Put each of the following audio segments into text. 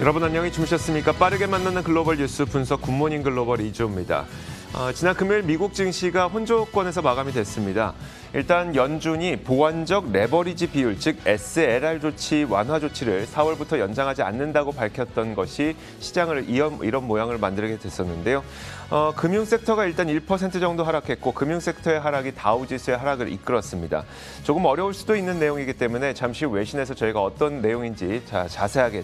여러분 안녕히 주무셨습니까? 빠르게 만나는 글로벌 뉴스 분석 굿모닝 글로벌 이주호입니다. 지난 금요일 미국 증시가 혼조권에서 마감이 됐습니다. 일단 연준이 보완적 레버리지 비율, 즉 SLR 조치 완화 조치를 4월부터 연장하지 않는다고 밝혔던 것이 시장을 이런 모양을 만들게 됐었는데요. 금융 섹터가 일단 1% 정도 하락했고 금융 섹터의 하락이 다우지수의 하락을 이끌었습니다. 조금 어려울 수도 있는 내용이기 때문에 잠시 후 외신에서 저희가 어떤 내용인지 자세하게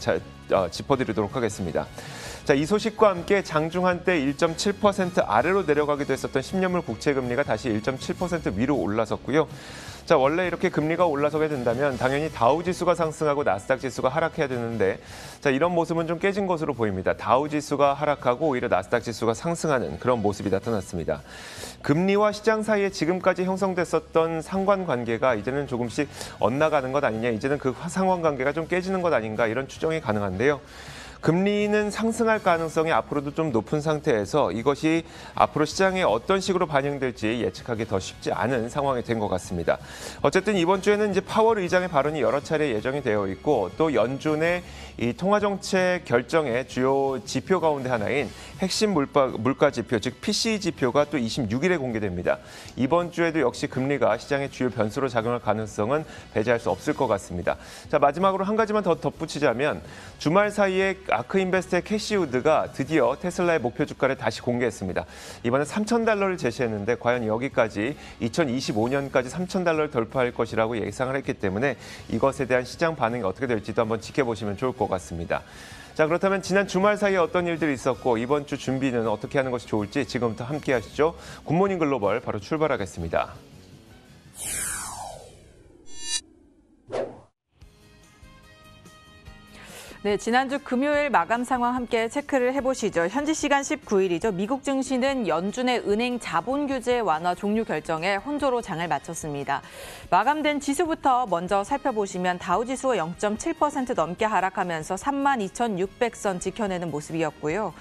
짚어드리도록 하겠습니다. 자, 이 소식과 함께 장중 한때 1.7% 아래로 내려가기도 했었던 10년물 국채 금리가 다시 1.7% 위로 올라섰고요. 자, 원래 이렇게 금리가 올라서게 된다면 당연히 다우지수가 상승하고 나스닥 지수가 하락해야 되는데 자, 이런 모습은 좀 깨진 것으로 보입니다. 다우지수가 하락하고 오히려 나스닥 지수가 상승하는 그런 모습이 나타났습니다. 금리와 시장 사이에 지금까지 형성됐었던 상관관계가 이제는 조금씩 엇나가는 것 아니냐, 이제는 그 상관관계가 좀 깨지는 것 아닌가 이런 추정이 가능한데요. 금리는 상승할 가능성이 앞으로도 좀 높은 상태에서 이것이 앞으로 시장에 어떤 식으로 반영될지 예측하기 더 쉽지 않은 상황이 된 것 같습니다. 어쨌든 이번 주에는 이제 파월 의장의 발언이 여러 차례 예정이 되어 있고 또 연준의 이 통화정책 결정의 주요 지표 가운데 하나인 핵심 물가 지표, 즉 PCE 지표가 또 26일에 공개됩니다. 이번 주에도 역시 금리가 시장의 주요 변수로 작용할 가능성은 배제할 수 없을 것 같습니다. 자, 마지막으로 한 가지만 더 덧붙이자면 주말 사이에 아크인베스트의 캐시우드가 드디어 테슬라의 목표 주가를 다시 공개했습니다. 이번에 $3,000를 제시했는데 과연 여기까지 2025년까지 $3,000를 돌파할 것이라고 예상을 했기 때문에 이것에 대한 시장 반응이 어떻게 될지도 한번 지켜보시면 좋을 것 같습니다. 자, 그렇다면 지난 주말 사이에 어떤 일들이 있었고 이번 주 준비는 어떻게 하는 것이 좋을지 지금부터 함께 하시죠. 굿모닝 글로벌 바로 출발하겠습니다. 네, 지난주 금요일 마감 상황 함께 체크를 해보시죠. 현지 시간 19일이죠. 미국 증시는 연준의 은행 자본 규제 완화 종료 결정에 혼조로 장을 마쳤습니다. 마감된 지수부터 먼저 살펴보시면 다우지수가 0.7% 넘게 하락하면서 32,600선 지켜내는 모습이었고요.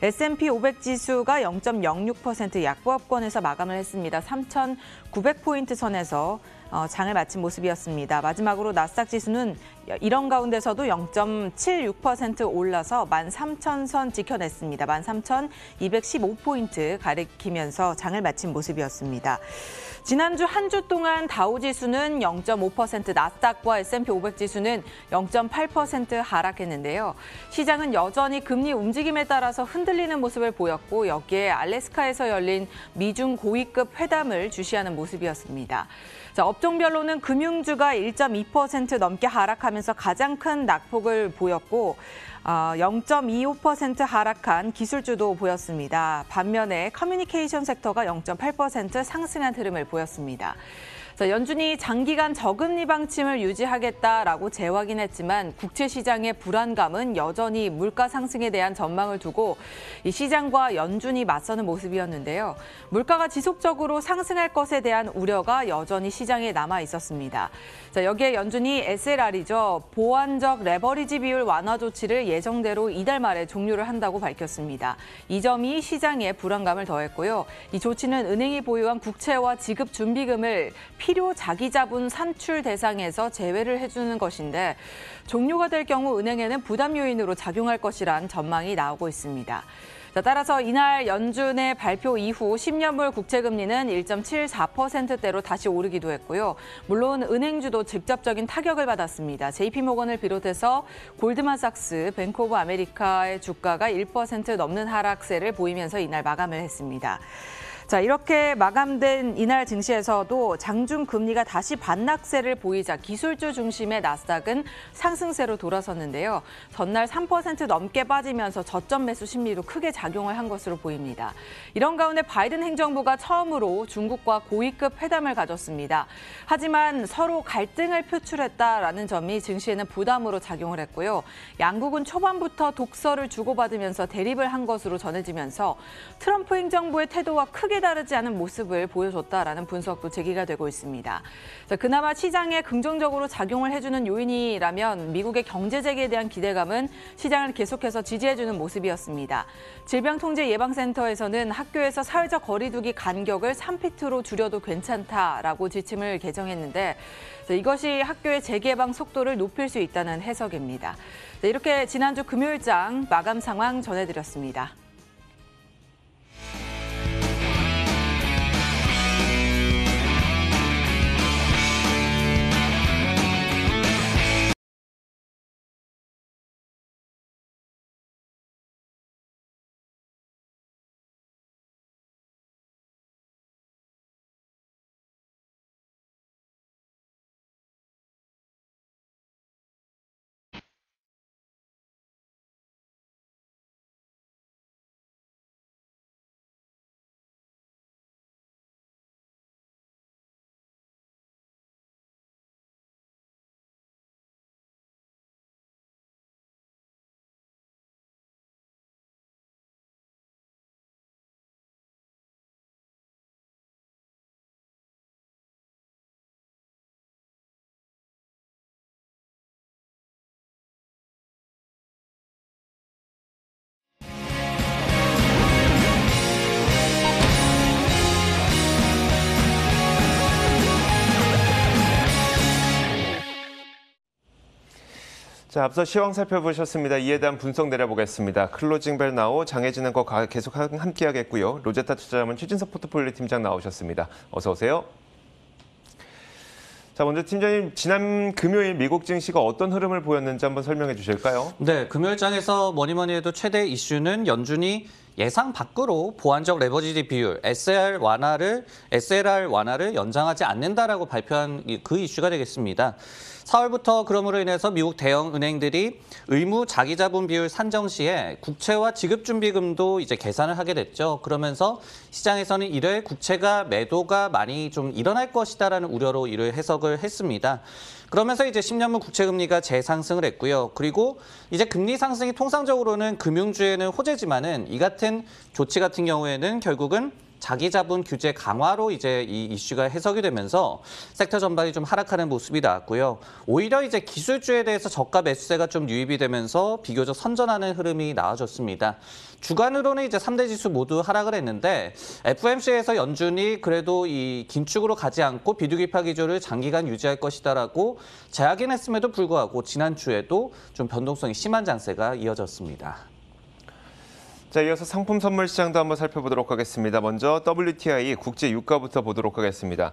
S&P 500 지수가 0.06% 약보합권에서 마감을 했습니다. 3,900포인트 선에서 장을 마친 모습이었습니다. 마지막으로 나스닥 지수는 이런 가운데서도 0.76% 올라서 13,000선 지켜냈습니다. 13,215포인트 가리키면서 장을 마친 모습이었습니다. 지난주 한 주 동안 다우지수는 0.5%, 나스닥과 S&P 500 지수는 0.8% 하락했는데요. 시장은 여전히 금리 움직임에 따라서 흔들리는 모습을 보였고 여기에 알래스카에서 열린 미중 고위급 회담을 주시하는 모습이었습니다. 자, 업종별로는 금융주가 1.2% 넘게 하락하면서 가장 큰 낙폭을 보였고 0.25% 하락한 기술주도 보였습니다. 반면에 커뮤니케이션 섹터가 0.8% 상승한 흐름을 보였습니다. 자, 연준이 장기간 저금리 방침을 유지하겠다라고 재확인했지만 국채 시장의 불안감은 여전히 물가 상승에 대한 전망을 두고 이 시장과 연준이 맞서는 모습이었는데요. 물가가 지속적으로 상승할 것에 대한 우려가 여전히 시장에 남아 있었습니다. 자, 여기에 연준이 SLR이죠. 보완적 레버리지 비율 완화 조치를 예정대로 이달 말에 종료를 한다고 밝혔습니다. 이 점이 시장에 불안감을 더했고요. 이 조치는 은행이 보유한 국채와 지급 준비금을 필요 자기자본 산출 대상에서 제외를 해주는 것인데 종료가 될 경우 은행에는 부담 요인으로 작용할 것이란 전망이 나오고 있습니다. 자, 따라서 이날 연준의 발표 이후 10년물 국채금리는 1.74%대로 다시 오르기도 했고요. 물론 은행주도 직접적인 타격을 받았습니다. JP모건을 비롯해서 골드만삭스, 뱅크 오브 아메리카의 주가가 1% 넘는 하락세를 보이면서 이날 마감을 했습니다. 자, 이렇게 마감된 이날 증시에서도 장중 금리가 다시 반락세를 보이자 기술주 중심의 나스닥은 상승세로 돌아섰는데요. 전날 3% 넘게 빠지면서 저점 매수 심리로 크게 작용을 한 것으로 보입니다. 이런 가운데 바이든 행정부가 처음으로 중국과 고위급 회담을 가졌습니다. 하지만 서로 갈등을 표출했다라는 점이 증시에는 부담으로 작용을 했고요. 양국은 초반부터 독서를 주고받으면서 대립을 한 것으로 전해지면서 트럼프 행정부의 태도와 크게 크게 다르지 않은 모습을 보여줬다라는 분석도 제기가 되고 있습니다. 자, 그나마 시장에 긍정적으로 작용을 해주는 요인이라면 미국의 경제 재개에 대한 기대감은 시장을 계속해서 지지해주는 모습이었습니다. 질병통제예방센터에서는 학교에서 사회적 거리두기 간격을 3피트로 줄여도 괜찮다라고 지침을 개정했는데 이것이 학교의 재개방 속도를 높일 수 있다는 해석입니다. 이렇게 지난주 금요일장 마감 상황 전해드렸습니다. 자, 앞서 시황 살펴보셨습니다. 이에 대한 분석 내려보겠습니다. 클로징벨 나오 장혜진은과 계속 함께하겠고요. 로제타 투자자문 최진석 포트폴리오 팀장 나오셨습니다. 어서 오세요. 자, 먼저 팀장님, 지난 금요일 미국 증시가 어떤 흐름을 보였는지 한번 설명해 주실까요? 네, 금요일장에서 뭐니 해도 최대 이슈는 연준이 예상 밖으로 보완적 레버리지 비율 SLR 완화를 연장하지 않는다라고 발표한 그 이슈가 되겠습니다. 4월부터 그럼으로 인해서 미국 대형 은행들이 의무 자기자본 비율 산정 시에 국채와 지급준비금도 이제 계산을 하게 됐죠. 그러면서 시장에서는 이래 국채가 매도가 많이 좀 일어날 것이다라는 우려로 이를 해석을 했습니다. 그러면서 이제 10년물 국채 금리가 재상승을 했고요. 그리고 이제 금리 상승이 통상적으로는 금융주에는 호재지만은 이 같은 조치 같은 경우에는 결국은 자기 자본 규제 강화로 이제 이 이슈가 해석이 되면서 섹터 전반이 좀 하락하는 모습이 나왔고요. 오히려 이제 기술주에 대해서 저가 매수세가 좀 유입이 되면서 비교적 선전하는 흐름이 나와줬습니다. 주간으로는 이제 3대 지수 모두 하락을 했는데 FOMC에서 연준이 그래도 이 긴축으로 가지 않고 비둘기파 기조를 장기간 유지할 것이다라고 재확인 했음에도 불구하고 지난주에도 좀 변동성이 심한 장세가 이어졌습니다. 자, 이어서 상품 선물 시장도 한번 살펴보도록 하겠습니다. 먼저 WTI 국제 유가부터 보도록 하겠습니다.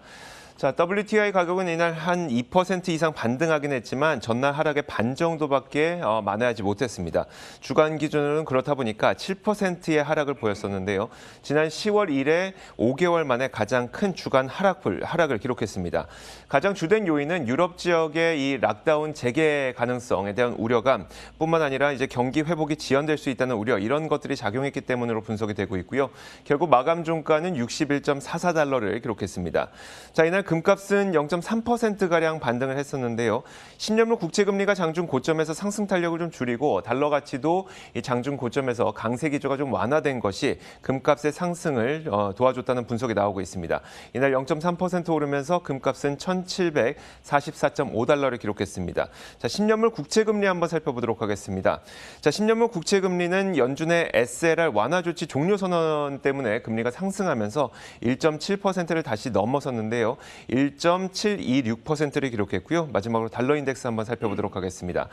자, WTI 가격은 이날 한 2% 이상 반등하긴 했지만 전날 하락의 반 정도밖에 만회하지 못했습니다. 주간 기준으로는 그렇다 보니까 7%의 하락을 보였었는데요. 지난 10월 이래 5개월 만에 가장 큰 주간 하락을 기록했습니다. 가장 주된 요인은 유럽 지역의 이 락다운 재개 가능성에 대한 우려감뿐만 아니라 이제 경기 회복이 지연될 수 있다는 우려, 이런 것들이 작용했기 때문으로 분석이 되고 있고요. 결국 마감 종가는 61.44달러를 기록했습니다. 자, 이날 금값은 0.3%가량 반등을 했었는데요. 10년물 국채금리가 장중 고점에서 상승 탄력을 좀 줄이고 달러 가치도 이 장중 고점에서 강세 기조가 좀 완화된 것이 금값의 상승을 도와줬다는 분석이 나오고 있습니다. 이날 0.3% 오르면서 금값은 1,744.5달러를 기록했습니다. 자, 10년물 국채금리 한번 살펴보도록 하겠습니다. 자, 10년물 국채금리는 연준의 SLR 완화 조치 종료 선언 때문에 금리가 상승하면서 1.7%를 다시 넘어섰는데요. 1.726%를 기록했고요. 마지막으로 달러 인덱스 한번 살펴보도록 하겠습니다.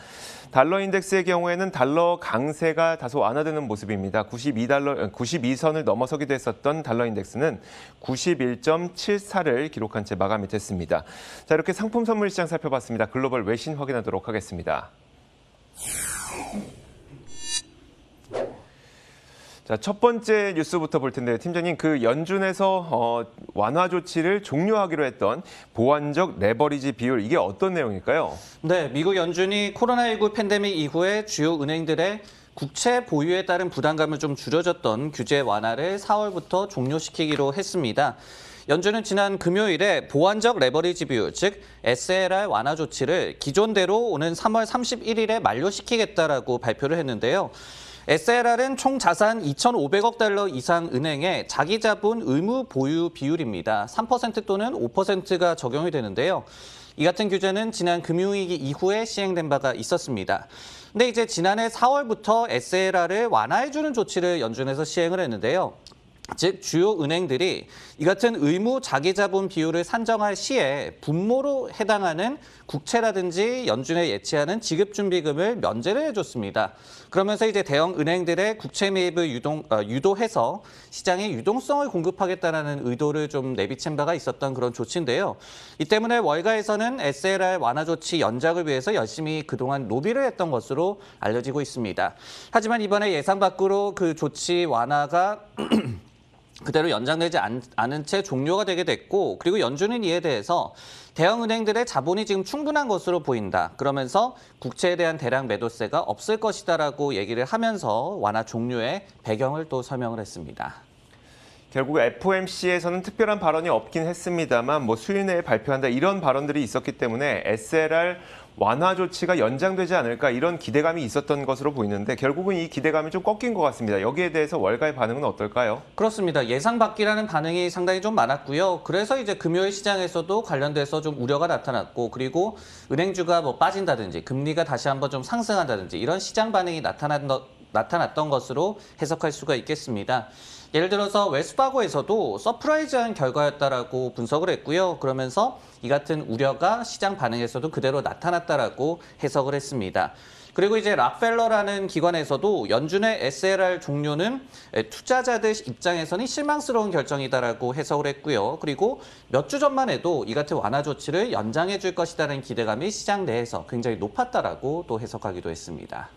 달러 인덱스의 경우에는 달러 강세가 다소 완화되는 모습입니다. 92선을 넘어서기도 했었던 달러 인덱스는 91.74를 기록한 채 마감이 됐습니다. 자, 이렇게 상품 선물 시장 살펴봤습니다. 글로벌 외신 확인하도록 하겠습니다. 자, 첫 번째 뉴스부터 볼 텐데요. 팀장님, 그 연준에서 완화 조치를 종료하기로 했던 보완적 레버리지 비율, 이게 어떤 내용일까요? 네, 미국 연준이 코로나19 팬데믹 이후에 주요 은행들의 국채 보유에 따른 부담감을 좀 줄여줬던 규제 완화를 4월부터 종료시키기로 했습니다. 연준은 지난 금요일에 보완적 레버리지 비율, 즉 SLR 완화 조치를 기존대로 오는 3월 31일에 만료시키겠다라고 발표를 했는데요. SLR은 총 자산 2,500억 달러 이상 은행의 자기 자본 의무 보유 비율입니다. 3% 또는 5%가 적용이 되는데요. 이 같은 규제는 지난 금융위기 이후에 시행된 바가 있었습니다. 근데 이제 지난해 4월부터 SLR을 완화해주는 조치를 연준에서 시행을 했는데요. 즉 주요 은행들이 이 같은 의무 자기자본 비율을 산정할 시에 분모로 해당하는 국채라든지 연준에 예치하는 지급준비금을 면제를 해줬습니다. 그러면서 이제 대형 은행들의 국채 매입을 유도해서 시장에 유동성을 공급하겠다는 의도를 좀 내비친 바가 있었던 그런 조치인데요. 이 때문에 월가에서는 SLR 완화 조치 연장을 위해서 열심히 그동안 로비를 했던 것으로 알려지고 있습니다. 하지만 이번에 예상 밖으로 그 조치 완화가 그대로 연장되지 않은 채 종료가 되게 됐고, 그리고 연준은 이에 대해서 대형은행들의 자본이 지금 충분한 것으로 보인다. 그러면서 국채에 대한 대량 매도세가 없을 것이다라고 얘기를 하면서 완화 종료의 배경을 또 설명을 했습니다. 결국 FOMC에서는 특별한 발언이 없긴 했습니다만 수일 내에 발표한다 이런 발언들이 있었기 때문에 SLR 완화 조치가 연장되지 않을까 이런 기대감이 있었던 것으로 보이는데 결국은 이 기대감이 좀 꺾인 것 같습니다. 여기에 대해서 월가의 반응은 어떨까요? 그렇습니다. 예상 밖이라는 반응이 상당히 좀 많았고요. 그래서 이제 금요일 시장에서도 관련돼서 좀 우려가 나타났고, 그리고 은행주가 빠진다든지 금리가 다시 한번 좀 상승한다든지 이런 시장 반응이 나타났던 것으로 해석할 수가 있겠습니다. 예를 들어서 웰스파고에서도 서프라이즈한 결과였다라고 분석을 했고요. 그러면서 이 같은 우려가 시장 반응에서도 그대로 나타났다라고 해석을 했습니다. 그리고 이제 락펠러라는 기관에서도 연준의 SLR 종료는 투자자들 입장에서는 실망스러운 결정이다라고 해석을 했고요. 그리고 몇 주 전만 해도 이 같은 완화 조치를 연장해 줄 것이라는 기대감이 시장 내에서 굉장히 높았다라고 또 해석하기도 했습니다.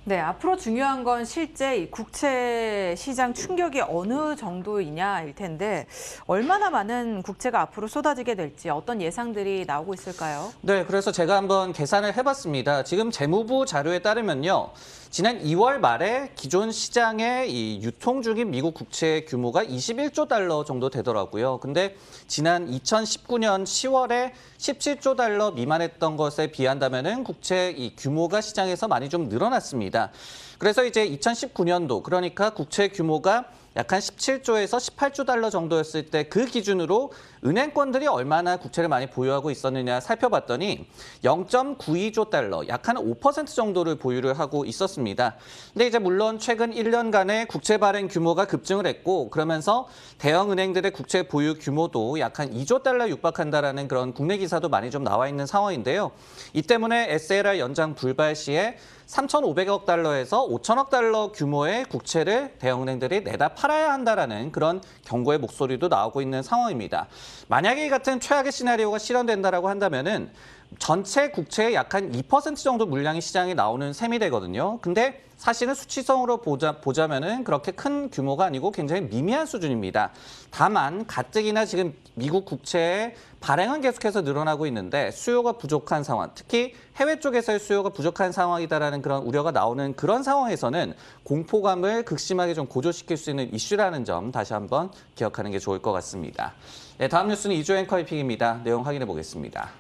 네, 앞으로 중요한 건 실제 이 국채 시장 충격이 어느 정도이냐일 텐데 얼마나 많은 국채가 앞으로 쏟아지게 될지 어떤 예상들이 나오고 있을까요? 네, 그래서 제가 한번 계산을 해봤습니다. 지금 재무부 자료에 따르면요. 지난 2월 말에 기존 시장에 이 유통 중인 미국 국채 규모가 21조 달러 정도 되더라고요. 근데 지난 2019년 10월에 17조 달러 미만했던 것에 비한다면은 국채 이 규모가 시장에서 많이 좀 늘어났습니다. 그래서 이제 2019년도 그러니까 국채 규모가 약 한 17조에서 18조 달러 정도였을 때 그 기준으로 은행권들이 얼마나 국채를 많이 보유하고 있었느냐 살펴봤더니 0.92조 달러, 약 한 5% 정도를 보유를 하고 있었습니다. 근데 이제 물론 최근 1년간의 국채 발행 규모가 급증을 했고, 그러면서 대형 은행들의 국채 보유 규모도 약 한 2조 달러 육박한다라는 그런 국내 기사도 많이 좀 나와 있는 상황인데요. 이 때문에 SLR 연장 불발 시에 3,500억 달러에서 5천억 달러 규모의 국채를 대형은행들이 내다 팔아야 한다라는 그런 경고의 목소리도 나오고 있는 상황입니다. 만약에 이 같은 최악의 시나리오가 실현된다라고 한다면은 전체 국채의 약 한 2% 정도 물량이 시장에 나오는 셈이 되거든요. 근데 사실은 수치성으로 보자면은 그렇게 큰 규모가 아니고 굉장히 미미한 수준입니다. 다만 가뜩이나 지금 미국 국채의 발행은 계속해서 늘어나고 있는데 수요가 부족한 상황, 특히 해외 쪽에서의 수요가 부족한 상황이다라는 그런 우려가 나오는 그런 상황에서는 공포감을 극심하게 좀 고조시킬 수 있는 이슈라는 점 다시 한번 기억하는 게 좋을 것 같습니다. 네, 다음 뉴스는 이조 앵커의 픽입니다. 내용 확인해 보겠습니다.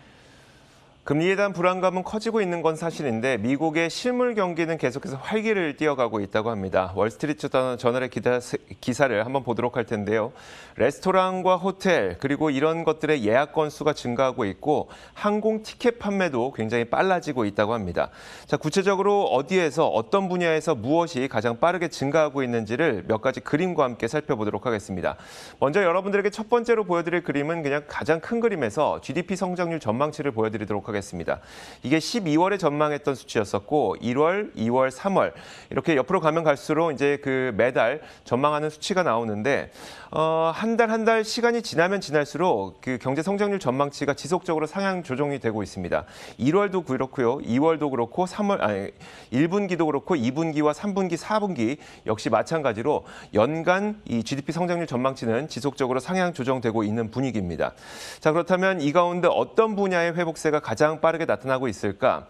금리에 대한 불안감은 커지고 있는 건 사실인데 미국의 실물 경기는 계속해서 활기를 띠어가고 있다고 합니다. 월스트리트 저널의 기사를 한번 보도록 할 텐데요. 레스토랑과 호텔 그리고 이런 것들의 예약 건수가 증가하고 있고 항공 티켓 판매도 굉장히 빨라지고 있다고 합니다. 자, 구체적으로 어디에서 어떤 분야에서 무엇이 가장 빠르게 증가하고 있는지를 몇 가지 그림과 함께 살펴보도록 하겠습니다. 먼저 여러분들에게 첫 번째로 보여드릴 그림은 그냥 가장 큰 그림에서 GDP 성장률 전망치를 보여드리도록 하겠습니다. 이게 12월에 전망했던 수치였었고 1월, 2월, 3월 이렇게 옆으로 가면 갈수록 이제 그 매달 전망하는 수치가 나오는데 한 달 시간이 지나면 지날수록 그 경제 성장률 전망치가 지속적으로 상향 조정이 되고 있습니다. 1월도 그렇고요. 2월도 그렇고 1분기도 그렇고 2분기와 3분기, 4분기 역시 마찬가지로 연간 이 GDP 성장률 전망치는 지속적으로 상향 조정되고 있는 분위기입니다. 자, 그렇다면 이 가운데 어떤 분야의 회복세가 가장 가장 빠르게 나타나고 있을까?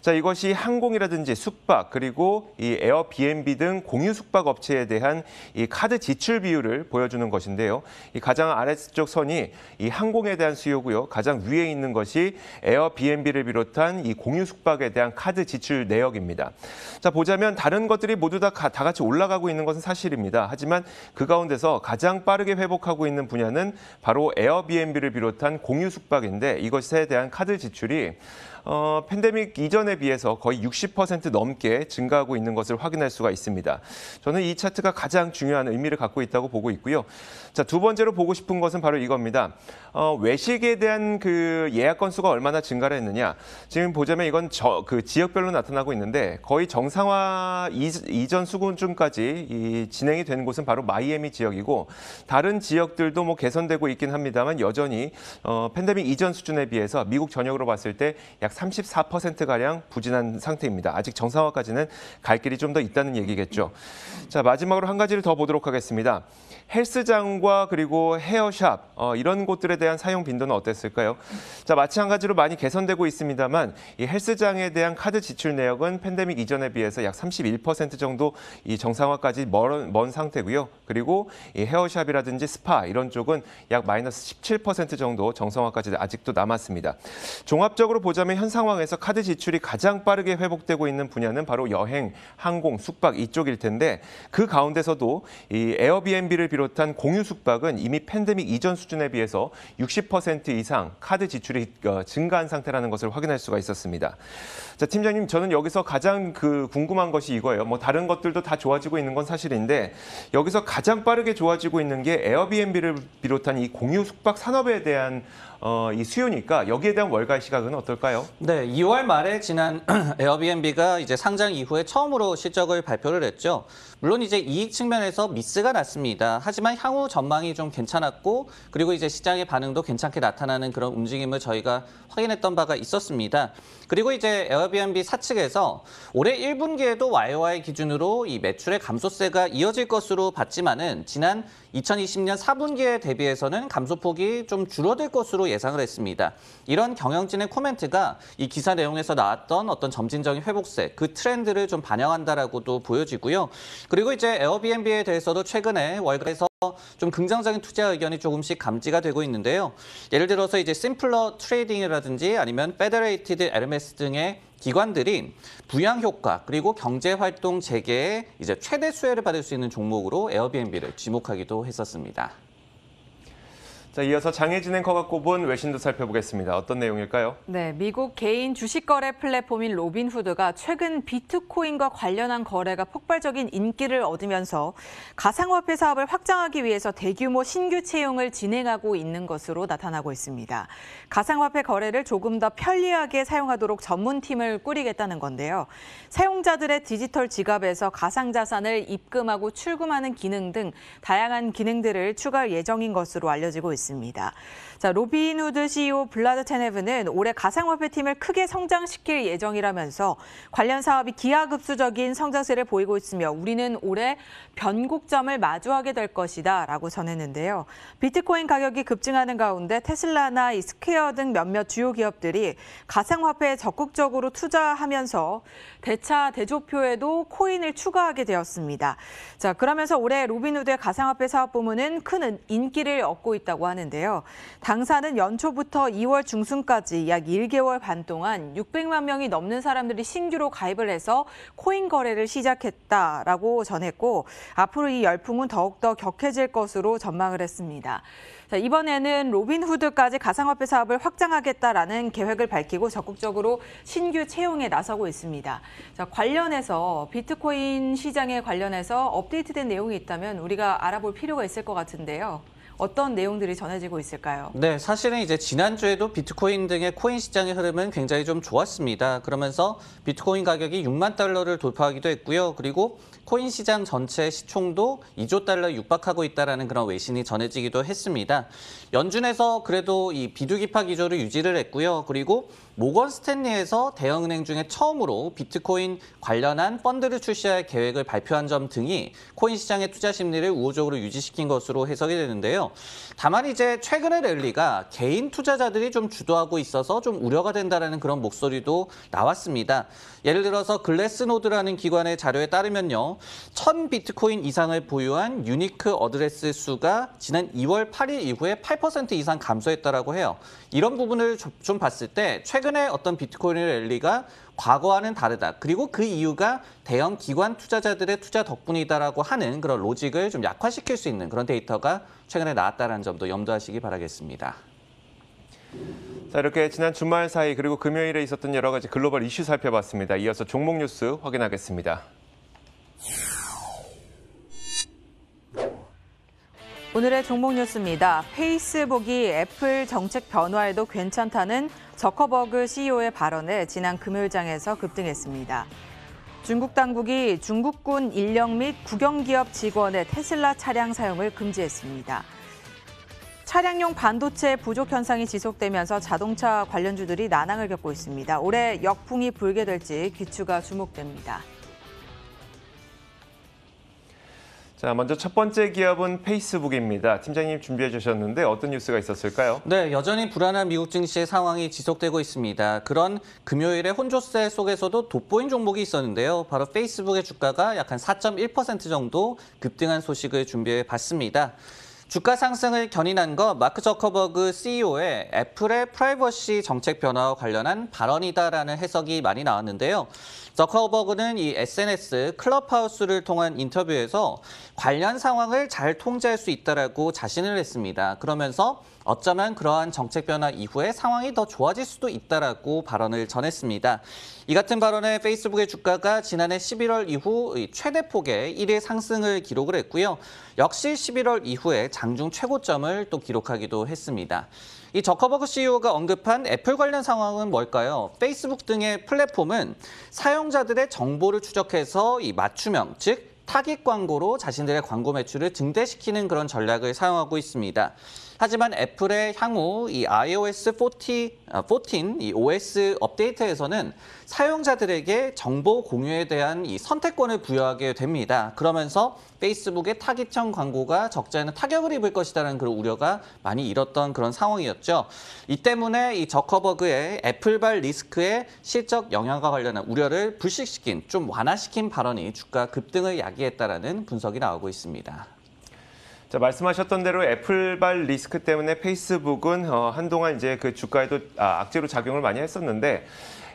자, 이것이 항공이라든지 숙박 그리고 이 에어비앤비 등 공유 숙박 업체에 대한 이 카드 지출 비율을 보여주는 것인데요. 이 가장 아래쪽 선이 이 항공에 대한 수요고요. 가장 위에 있는 것이 에어비앤비를 비롯한 이 공유 숙박에 대한 카드 지출 내역입니다. 자, 보자면 다른 것들이 모두 다 같이 올라가고 있는 것은 사실입니다. 하지만 그 가운데서 가장 빠르게 회복하고 있는 분야는 바로 에어비앤비를 비롯한 공유 숙박인데 이것에 대한 카드 지출이 팬데믹 이전에 비해서 거의 60% 넘게 증가하고 있는 것을 확인할 수가 있습니다. 저는 이 차트가 가장 중요한 의미를 갖고 있다고 보고 있고요. 자, 두 번째로 보고 싶은 것은 바로 이겁니다. 외식에 대한 그 예약 건수가 얼마나 증가를 했느냐. 지금 보자면 이건 지역별로 나타나고 있는데 거의 정상화 이전 수준까지 진행이 된 곳은 바로 마이애미 지역이고 다른 지역들도 뭐 개선되고 있긴 합니다만 여전히 팬데믹 이전 수준에 비해서 미국 전역으로 봤을 때 약 34%가량 부진한 상태입니다. 아직 정상화까지는 갈 길이 좀 더 있다는 얘기겠죠. 자, 마지막으로 한 가지를 더 보도록 하겠습니다. 헬스장과 그리고 헤어샵 이런 곳들에 대한 사용 빈도는 어땠을까요? 자, 마찬가지로 많이 개선되고 있습니다만 이 헬스장에 대한 카드 지출 내역은 팬데믹 이전에 비해서 약 31% 정도 이 정상화까지 먼 상태고요. 그리고 이 헤어샵이라든지 스파 이런 쪽은 약 마이너스 17% 정도 정상화까지 아직도 남았습니다. 종합적으로 보자면 현 상황에서 카드 지출이 가장 빠르게 회복되고 있는 분야는 바로 여행, 항공, 숙박 이쪽일 텐데 그 가운데서도 이 에어비앤비를 비롯한 공유 숙박은 이미 팬데믹 이전 수준에 비해서 60% 이상 카드 지출이 증가한 상태라는 것을 확인할 수가 있었습니다. 자, 팀장님, 저는 여기서 가장 궁금한 것이 이거예요. 뭐 다른 것들도 다 좋아지고 있는 건 사실인데 여기서 가장 빠르게 좋아지고 있는 게 에어비앤비를 비롯한 이 공유 숙박 산업에 대한 이 수요니까 여기에 대한 월가 시각은 어떨까요? 네, 2월 말에 지난 에어비앤비가 이제 상장 이후에 처음으로 실적을 발표를 했죠. 물론 이제 이익 측면에서 미스가 났습니다. 하지만 향후 전망이 좀 괜찮았고 그리고 이제 시장의 반응도 괜찮게 나타나는 그런 움직임을 저희가 확인했던 바가 있었습니다. 그리고 이제 에어비앤비 사측에서 올해 1분기에도 YOY 기준으로 이 매출의 감소세가 이어질 것으로 봤지만은 지난 2020년 4분기에 대비해서는 감소폭이 좀 줄어들 것으로 예상을 했습니다. 이런 경영진의 코멘트가 이 기사 내용에서 나왔던 어떤 점진적인 회복세, 그 트렌드를 좀 반영한다라고도 보여지고요. 그리고 이제 에어비앤비에 대해서도 최근에 월가에서 좀 긍정적인 투자 의견이 조금씩 감지가 되고 있는데요. 예를 들어서 이제 심플러 트레이딩이라든지 아니면 페더레이티드 에르메스 등의 기관들이 부양 효과 그리고 경제 활동 재개에 이제 최대 수혜를 받을 수 있는 종목으로 에어비앤비를 지목하기도 했었습니다. 자, 이어서 장혜진 앵커가 꼽은 외신도 살펴보겠습니다. 어떤 내용일까요? 네, 미국 개인 주식 거래 플랫폼인 로빈후드가 최근 비트코인과 관련한 거래가 폭발적인 인기를 얻으면서 가상화폐 사업을 확장하기 위해서 대규모 신규 채용을 진행하고 있는 것으로 나타나고 있습니다. 가상화폐 거래를 조금 더 편리하게 사용하도록 전문팀을 꾸리겠다는 건데요. 사용자들의 디지털 지갑에서 가상자산을 입금하고 출금하는 기능 등 다양한 기능들을 추가할 예정인 것으로 알려지고 있습니다. 자, 로빈후드 CEO 블라드 테네브는 올해 가상화폐 팀을 크게 성장시킬 예정이라면서 관련 사업이 기하급수적인 성장세를 보이고 있으며 우리는 올해 변곡점을 마주하게 될 것이다 라고 전했는데요. 비트코인 가격이 급증하는 가운데 테슬라나 스퀘어 등 몇몇 주요 기업들이 가상화폐에 적극적으로 투자하면서 대차 대조표에도 코인을 추가하게 되었습니다. 자, 그러면서 올해 로빈후드의 가상화폐 사업 부문은 큰 인기를 얻고 있다고 하는데요. 당사는 연초부터 2월 중순까지 약 1개월 반 동안 600만 명이 넘는 사람들이 신규로 가입을 해서 코인 거래를 시작했다라고 전했고 앞으로 이 열풍은 더욱더 격해질 것으로 전망을 했습니다. 자, 이번에는 로빈후드까지 가상화폐 사업을 확장하겠다라는 계획을 밝히고 적극적으로 신규 채용에 나서고 있습니다. 자, 관련해서 비트코인 시장에 관련해서 업데이트된 내용이 있다면 우리가 알아볼 필요가 있을 것 같은데요. 어떤 내용들이 전해지고 있을까요? 네, 사실은 이제 지난주에도 비트코인 등의 코인 시장의 흐름은 굉장히 좀 좋았습니다. 그러면서 비트코인 가격이 6만 달러를 돌파하기도 했고요. 그리고 코인 시장 전체 시총도 2조 달러 육박하고 있다는 그런 외신이 전해지기도 했습니다. 연준에서 그래도 이 비둘기파 기조를 유지를 했고요. 그리고 모건 스탠리에서 대형은행 중에 처음으로 비트코인 관련한 펀드를 출시할 계획을 발표한 점 등이 코인 시장의 투자 심리를 우호적으로 유지시킨 것으로 해석이 되는데요. 다만 이제 최근의 랠리가 개인 투자자들이 좀 주도하고 있어서 좀 우려가 된다는 그런 목소리도 나왔습니다. 예를 들어서 글래스노드라는 기관의 자료에 따르면요. 1000 비트코인 이상을 보유한 유니크 어드레스 수가 지난 2월 8일 이후에 8% 이상 감소했다라고 해요. 이런 부분을 좀 봤을 때 최근에 어떤 비트코인의 랠리가 과거와는 다르다. 그리고 그 이유가 대형 기관 투자자들의 투자 덕분이다라고 하는 그런 로직을 좀 약화시킬 수 있는 그런 데이터가 최근에 나왔다는 점도 염두하시기 바라겠습니다. 자, 이렇게 지난 주말 사이 그리고 금요일에 있었던 여러 가지 글로벌 이슈 살펴봤습니다. 이어서 종목 뉴스 확인하겠습니다. 오늘의 종목 뉴스입니다. 페이스북이 애플 정책 변화에도 괜찮다는 저커버그 CEO의 발언에 지난 금요일장에서 급등했습니다. 중국 당국이 중국군 인력 및 국영기업 직원의 테슬라 차량 사용을 금지했습니다. 차량용 반도체 부족 현상이 지속되면서 자동차 관련주들이 난항을 겪고 있습니다. 올해 역풍이 불게 될지 귀추가 주목됩니다. 자, 먼저 첫 번째 기업은 페이스북입니다. 팀장님 준비해 주셨는데 어떤 뉴스가 있었을까요? 네, 여전히 불안한 미국 증시의 상황이 지속되고 있습니다. 그런 금요일의 혼조세 속에서도 돋보인 종목이 있었는데요. 바로 페이스북의 주가가 약 한 4.1% 정도 급등한 소식을 준비해 봤습니다. 주가 상승을 견인한 것 마크 저커버그 CEO의 애플의 프라이버시 정책 변화와 관련한 발언이다라는 해석이 많이 나왔는데요. 저커버그는 이 SNS 클럽하우스를 통한 인터뷰에서 관련 상황을 잘 통제할 수 있다라고 자신을 했습니다. 그러면서 어쩌면 그러한 정책 변화 이후에 상황이 더 좋아질 수도 있다라고 발언을 전했습니다. 이 같은 발언에 페이스북의 주가가 지난해 11월 이후 최대 폭의 1일 상승을 기록을 했고요. 역시 11월 이후에 장중 최고점을 또 기록하기도 했습니다. 이 저커버그 CEO가 언급한 애플 관련 상황은 뭘까요? 페이스북 등의 플랫폼은 사용자들의 정보를 추적해서 이 맞춤형, 즉 타깃 광고로 자신들의 광고 매출을 증대시키는 그런 전략을 사용하고 있습니다. 하지만 애플의 향후 이 iOS 14, 이 OS 업데이트에서는 사용자들에게 정보 공유에 대한 이 선택권을 부여하게 됩니다. 그러면서 페이스북의 타깃형 광고가 적자에는 타격을 입을 것이라는 그런 우려가 많이 일었던 그런 상황이었죠. 이 때문에 이 저커버그의 애플발 리스크의 실적 영향과 관련한 우려를 불식시킨, 좀 완화시킨 발언이 주가 급등을 야기했다라는 분석이 나오고 있습니다. 자, 말씀하셨던 대로 애플발 리스크 때문에 페이스북은 한동안 이제 그 주가에도 악재로 작용을 많이 했었는데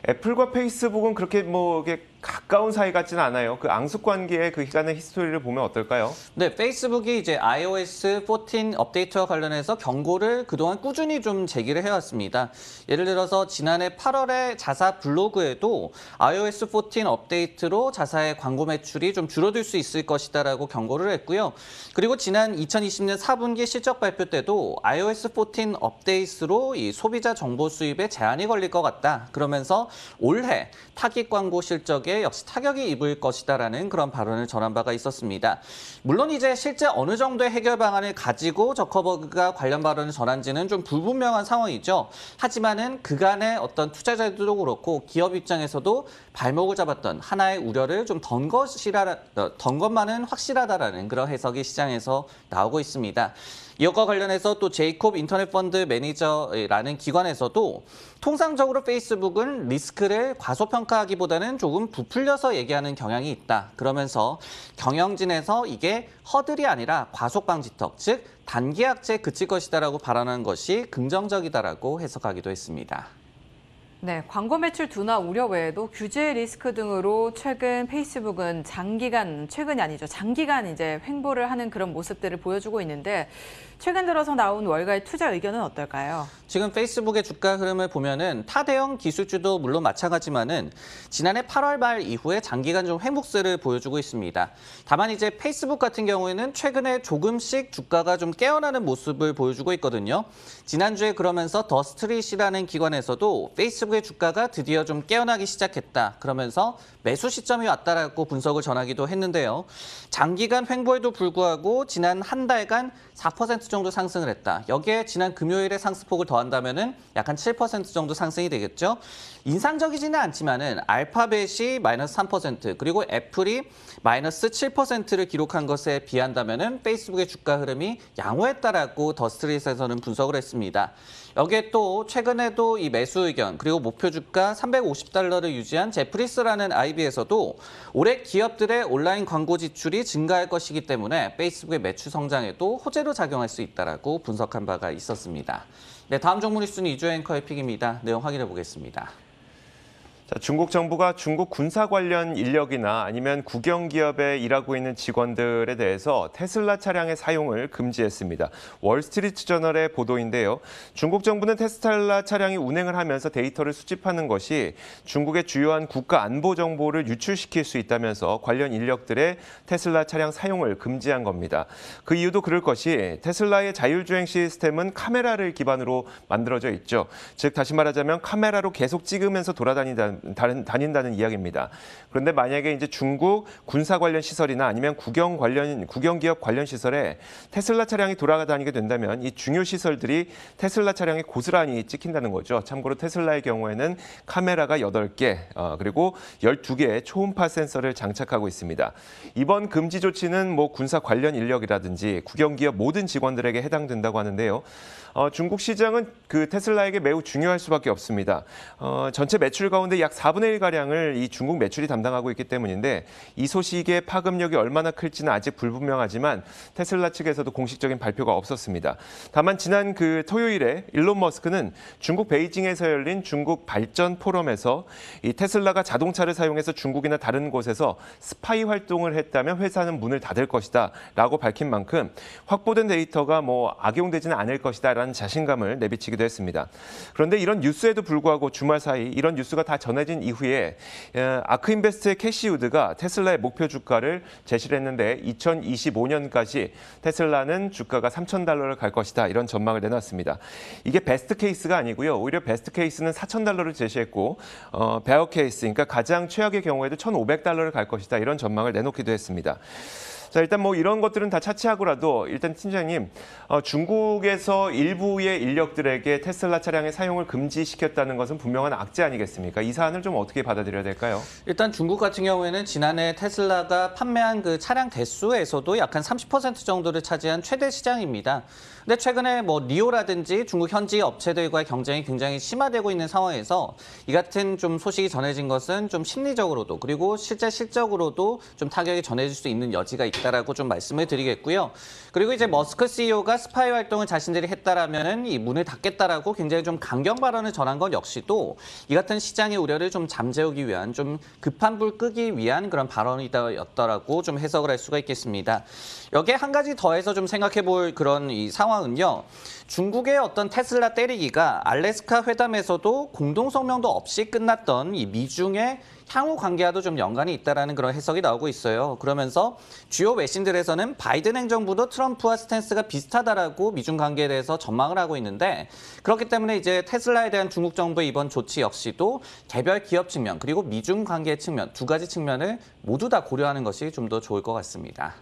애플과 페이스북은 그렇게 이게 가까운 사이 같지는 않아요. 그 앙숙 관계의 그 기간의 히스토리를 보면 어떨까요? 네, 페이스북이 이제 iOS 14 업데이트와 관련해서 경고를 그동안 꾸준히 좀 제기를 해왔습니다. 예를 들어서 지난해 8월에 자사 블로그에도 iOS 14 업데이트로 자사의 광고 매출이 좀 줄어들 수 있을 것이다라고 경고를 했고요. 그리고 지난 2020년 4분기 실적 발표 때도 iOS 14 업데이트로 이 소비자 정보 수입에 제한이 걸릴 것 같다. 그러면서 올해 타깃 광고 실적에 역시 타격이 입을 것이다라는 그런 발언을 전한 바가 있었습니다. 물론 이제 실제 어느 정도의 해결 방안을 가지고 저커버그가 관련 발언을 전한지는 좀 불분명한 상황이죠. 하지만은 그간의 어떤 투자자들도 그렇고 기업 입장에서도 발목을 잡았던 하나의 우려를 좀 던 것만은 확실하다라는 그런 해석이 시장에서 나오고 있습니다. 이것과 관련해서 또 제이콥 인터넷 펀드 매니저라는 기관에서도 통상적으로 페이스북은 리스크를 과소평가하기보다는 조금 부풀려서 얘기하는 경향이 있다. 그러면서 경영진에서 이게 허들이 아니라 과속방지턱, 즉 단기 악재에 그칠 것이다라고 발언한 것이 긍정적이다라고 해석하기도 했습니다. 네, 광고 매출 둔화 우려 외에도 규제 리스크 등으로 최근 페이스북은 최근이 아니죠. 장기간 이제 횡보를 하는 그런 모습들을 보여주고 있는데 최근 들어서 나온 월가의 투자 의견은 어떨까요? 지금 페이스북의 주가 흐름을 보면은 타대형 기술주도 물론 마찬가지만은 지난해 8월 말 이후에 장기간 좀 회복세를 보여주고 있습니다. 다만 이제 페이스북 같은 경우에는 최근에 조금씩 주가가 좀 깨어나는 모습을 보여주고 있거든요. 지난주에 그러면서 더 스트릿이라는 기관에서도 페이스북 페이스북의 주가가 드디어 좀 깨어나기 시작했다. 그러면서 매수 시점이 왔다라고 분석을 전하기도 했는데요. 장기간 횡보에도 불구하고 지난 한 달간 4% 정도 상승을 했다. 여기에 지난 금요일에 상승폭을 더한다면은 약 한 7% 정도 상승이 되겠죠. 인상적이지는 않지만은 알파벳이 마이너스 3% 그리고 애플이 마이너스 7%를 기록한 것에 비한다면은 페이스북의 주가 흐름이 양호했다라고 더스트릿에서는 분석을 했습니다. 여기에 또 최근에도 이 매수 의견 그리고 목표 주가 $350를 유지한 제프리스라는 IB에서도 올해 기업들의 온라인 광고 지출이 증가할 것이기 때문에 페이스북의 매출 성장에도 호재로 작용할 수 있다라고 분석한 바가 있었습니다. 네, 다음 종목 뉴스는 이주혜 앵커의 픽입니다. 내용 확인해 보겠습니다. 자, 중국 정부가 중국 군사 관련 인력이나 아니면 국영기업에 일하고 있는 직원들에 대해서 테슬라 차량의 사용을 금지했습니다. 월스트리트 저널의 보도인데요. 중국 정부는 테슬라 차량이 운행을 하면서 데이터를 수집하는 것이 중국의 주요한 국가 안보 정보를 유출시킬 수 있다면서 관련 인력들의 테슬라 차량 사용을 금지한 겁니다. 그 이유도 그럴 것이 테슬라의 자율주행 시스템은 카메라를 기반으로 만들어져 있죠. 즉 다시 말하자면 카메라로 계속 찍으면서 다닌다는 이야기입니다. 그런데 만약에 이제 중국 군사 관련 시설이나 아니면 국영기업 관련 시설에 테슬라 차량이 돌아다니게 된다면 이 중요 시설들이 테슬라 차량에 고스란히 찍힌다는 거죠. 참고로 테슬라의 경우에는 카메라가 8개 그리고 12개의 초음파 센서를 장착하고 있습니다. 이번 금지 조치는 군사 관련 인력이라든지 국영기업 모든 직원들에게 해당된다고 하는데요. 중국 시장은 그 테슬라에게 매우 중요할 수밖에 없습니다. 전체 매출 가운데 약 4분의 1가량을 이 중국 매출이 담당하고 있기 때문인데 이 소식의 파급력이 얼마나 클지는 아직 불분명하지만 테슬라 측에서도 공식적인 발표가 없었습니다. 다만 지난 그 토요일에 일론 머스크는 중국 베이징에서 열린 중국 발전 포럼에서 이 테슬라가 자동차를 사용해서 중국이나 다른 곳에서 스파이 활동을 했다면 회사는 문을 닫을 것이다 라고 밝힌 만큼 확보된 데이터가 악용되지는 않을 것이다 라는 자신감을 내비치기도 했습니다. 그런데 이런 뉴스에도 불구하고 주말 사이 이런 뉴스가 다 전해진 이후에 아크인베스트의 캐시 우드가 테슬라의 목표 주가를 제시를 했는데 2025년까지 테슬라는 주가가 $3,000를 갈 것이다 이런 전망을 내놨습니다. 이게 베스트 케이스가 아니고요. 오히려 베스트 케이스는 $4,000를 제시했고 베어 케이스 그러니까 가장 최악의 경우에도 $1,500를 갈 것이다 이런 전망을 내놓기도 했습니다. 자, 일단 이런 것들은 다 차치하고라도 일단 팀장님, 중국에서 일부의 인력들에게 테슬라 차량의 사용을 금지시켰다는 것은 분명한 악재 아니겠습니까? 이 사안을 좀 어떻게 받아들여야 될까요? 일단 중국 같은 경우에는 지난해 테슬라가 판매한 그 차량 대수에서도 약 한 30% 정도를 차지한 최대 시장입니다. 근데 최근에 리오라든지 중국 현지 업체들과의 경쟁이 굉장히 심화되고 있는 상황에서 이 같은 좀 소식이 전해진 것은 좀 심리적으로도 그리고 실제 실적으로도 좀 타격이 전해질 수 있는 여지가 있다라고 좀 말씀을 드리겠고요. 그리고 이제 머스크 CEO가 스파이 활동을 자신들이 했다라면은 이 문을 닫겠다라고 굉장히 좀 강경 발언을 전한 것 역시도 이 같은 시장의 우려를 좀 잠재우기 위한 좀 급한 불 끄기 위한 그런 발언이었다라고 좀 해석을 할 수가 있겠습니다. 여기에 한 가지 더해서 좀 생각해 볼 그런 이 상황은요. 중국의 어떤 테슬라 때리기가 알래스카 회담에서도 공동 성명도 없이 끝났던 이 미중의 향후 관계와도 좀 연관이 있다라는 그런 해석이 나오고 있어요. 그러면서 주요 외신들에서는 바이든 행정부도 트럼프와 스탠스가 비슷하다라고 미중 관계에 대해서 전망을 하고 있는데 그렇기 때문에 이제 테슬라에 대한 중국 정부의 이번 조치 역시도 개별 기업 측면 그리고 미중 관계 측면 두 가지 측면을 모두 다 고려하는 것이 좀 더 좋을 것 같습니다.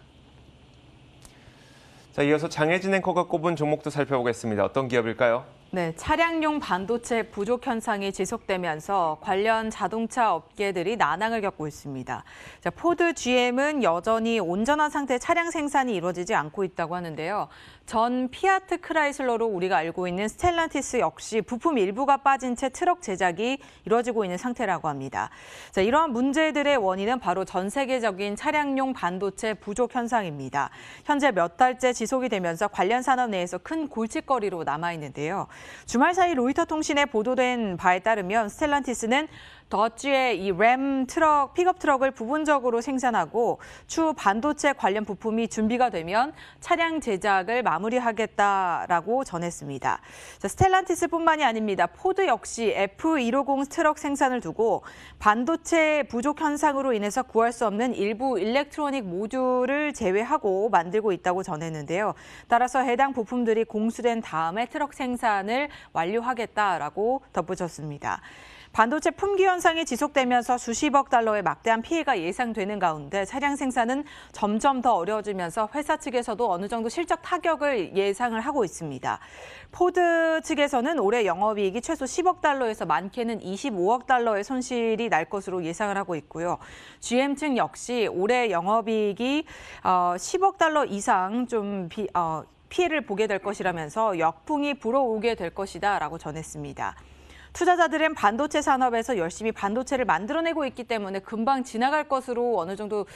자, 이어서 장혜진 앵커가 꼽은 종목도 살펴보겠습니다. 어떤 기업일까요? 네, 차량용 반도체 부족 현상이 지속되면서 관련 자동차 업계들이 난항을 겪고 있습니다. 자, 포드 GM은 여전히 온전한 상태의 차량 생산이 이루어지지 않고 있다고 하는데요. 전 피아트 크라이슬러로 우리가 알고 있는 스텔란티스 역시 부품 일부가 빠진 채 트럭 제작이 이루어지고 있는 상태라고 합니다. 자, 이러한 문제들의 원인은 바로 전 세계적인 차량용 반도체 부족 현상입니다. 현재 몇 달째 지속이 되면서 관련 산업 내에서 큰 골칫거리로 남아 있는데요. 주말 사이 로이터 통신에 보도된 바에 따르면 스텔란티스는 더치의 이 램 트럭, 픽업 트럭을 부분적으로 생산하고 추후 반도체 관련 부품이 준비가 되면 차량 제작을 마무리하겠다라고 전했습니다. 자, 스텔란티스뿐만이 아닙니다. 포드 역시 F150 트럭 생산을 두고 반도체 부족 현상으로 인해서 구할 수 없는 일부 일렉트로닉 모듈을 제외하고 만들고 있다고 전했는데요. 따라서 해당 부품들이 공수된 다음에 트럭 생산을 완료하겠다라고 덧붙였습니다. 반도체 품귀 현상이 지속되면서 수십억 달러의 막대한 피해가 예상되는 가운데 차량 생산은 점점 더 어려워지면서 회사 측에서도 어느 정도 실적 타격을 예상을 하고 있습니다. 포드 측에서는 올해 영업이익이 최소 10억 달러에서 많게는 25억 달러의 손실이 날 것으로 예상을 하고 있고요. GM 측 역시 올해 영업이익이 10억 달러 이상 좀 피해를 보게 될 것이라면서 역풍이 불어오게 될 것이다라고 전했습니다. 투자자들은 반도체 산업에서 열심히 반도체를 만들어내고 있기 때문에 금방 지나갈 것으로 어느 정도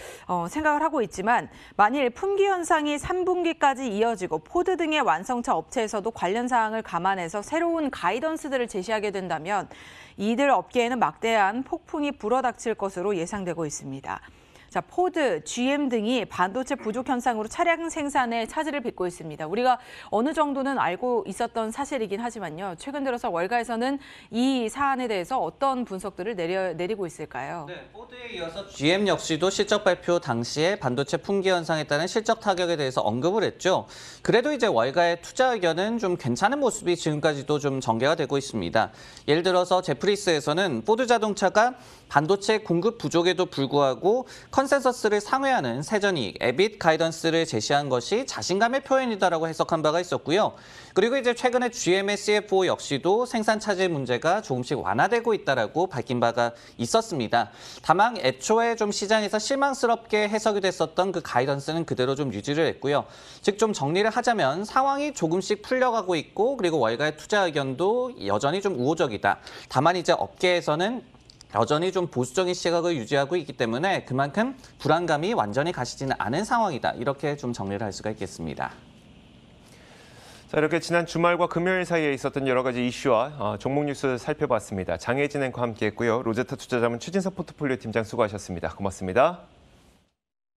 생각을 하고 있지만 만일 품귀 현상이 3분기까지 이어지고 포드 등의 완성차 업체에서도 관련 사항을 감안해서 새로운 가이던스들을 제시하게 된다면 이들 업계에는 막대한 폭풍이 불어닥칠 것으로 예상되고 있습니다. 자, 포드, GM 등이 반도체 부족 현상으로 차량 생산에 차질을 빚고 있습니다. 우리가 어느 정도는 알고 있었던 사실이긴 하지만요. 최근 들어서 월가에서는 이 사안에 대해서 어떤 분석들을 내리고 있을까요? 네, 포드에 이어서 GM 역시도 실적 발표 당시에 반도체 품귀 현상에 따른 실적 타격에 대해서 언급을 했죠. 그래도 이제 월가의 투자 의견은 좀 괜찮은 모습이 지금까지도 좀 전개가 되고 있습니다. 예를 들어서 제프리스에서는 포드 자동차가 반도체 공급 부족에도 불구하고 컨센서스를 상회하는 세전이익, 에빗 가이던스를 제시한 것이 자신감의 표현이다라고 해석한 바가 있었고요. 그리고 이제 최근에 GM의 CFO 역시도 생산 차질 문제가 조금씩 완화되고 있다라고 밝힌 바가 있었습니다. 다만 애초에 좀 시장에서 실망스럽게 해석이 됐었던 그 가이던스는 그대로 좀 유지를 했고요. 즉 좀 정리를 하자면 상황이 조금씩 풀려가고 있고 그리고 월가의 투자 의견도 여전히 좀 우호적이다. 다만 이제 업계에서는 여전히 좀 보수적인 시각을 유지하고 있기 때문에 그만큼 불안감이 완전히 가시지는 않은 상황이다. 이렇게 좀 정리를 할 수가 있겠습니다. 자, 이렇게 지난 주말과 금요일 사이에 있었던 여러 가지 이슈와 종목 뉴스 살펴봤습니다. 장혜진 앵커와 함께했고요. 로제타 투자자문 최진석 포트폴리오 팀장 수고하셨습니다. 고맙습니다.